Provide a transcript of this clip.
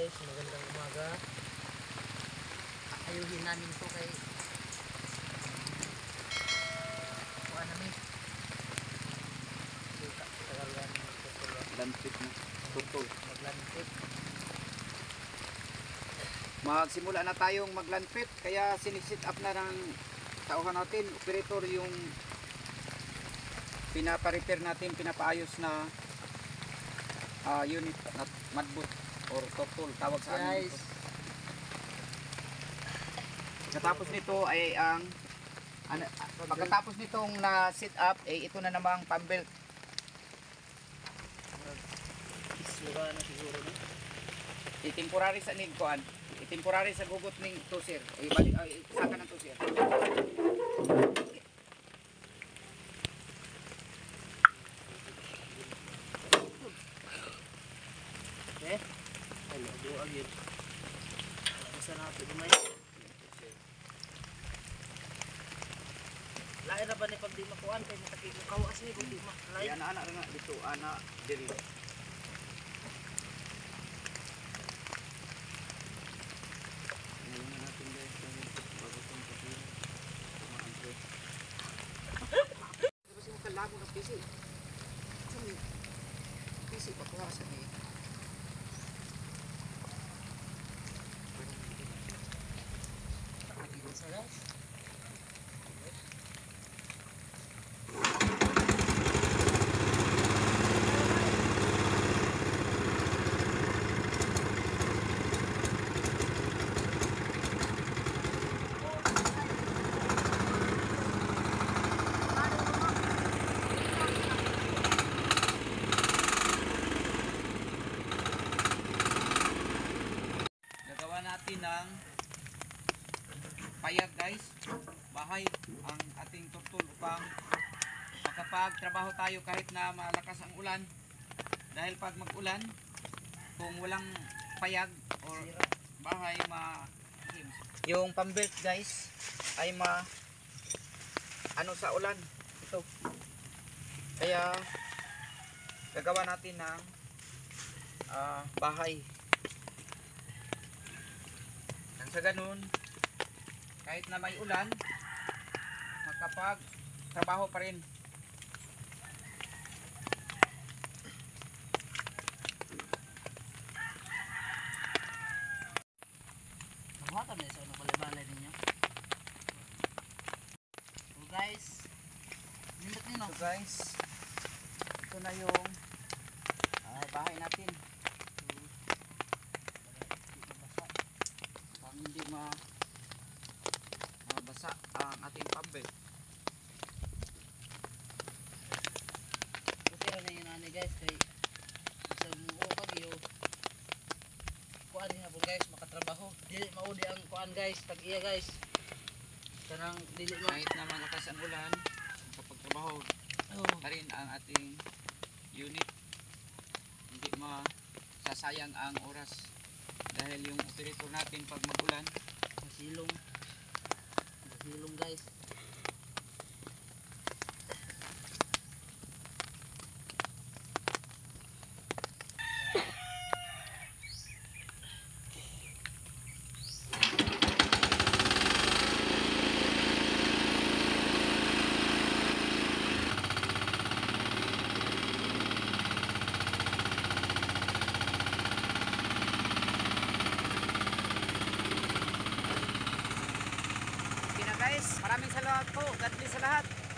guys, magandang umaga. Ayuhin namin to kay kuha namin. Tagalan Lantik na. Tutol. maglantik. Magsimula na tayong maglanpit, kaya sinisit up na ng tauhan natin, operator, yung pinapa-repair natin, pinapaayos na unit na madboot or tutol, tawag sa amin Guys, dito. Pagkatapos nito ay ang pagkatapos nitong na sit up, ito na namang pambelt. isura na siguro no? Temporary sa nigkuan, temporary sa gugot ning tusir, ibalik saka ng tusir. Hello, do again. Basta natin dumay. Lain na ba ni pag di makuan kay matakig mo kawas ni kung di maklay. Yan anak nga dito, anak diri. Ngayon natin guys, bago itong kapila. Tumaan ko. Kasi makalabo ng PC. Kami, PC pa kawasan eh. Sa guys. Gagawa natin ng payag guys, bahay ang ating tutol upang makapagtrabaho tayo kahit na malakas ang ulan. Dahil pag mag-ulan, kung walang payag or bahay, yung pambelt guys ay ano sa ulan ito. Kaya gagawa natin ng bahay. Nang sa ganun, kahit na may ulan, makapag-trabaho pa rin. Maghatan na sa ano balay-balay ninyo. So guys, nindot nyo no? So guys, ito na yung bahay natin. Pang hindi mabasa ang ating pambelt. Kasi na yun ani guys kay sa muo pagyo kuan niya po guys makatrabaho dili maudi ang kuan guys tag iya guys kanang dili mo Kahit na malakas ang ulan, kapag-trabaho pa rin ang ating unit. Hindi masasayang ang oras. Dahil yung operator natin pag mag-ulan, masilong guys. guys, maraming salamat po. God bless sa lahat.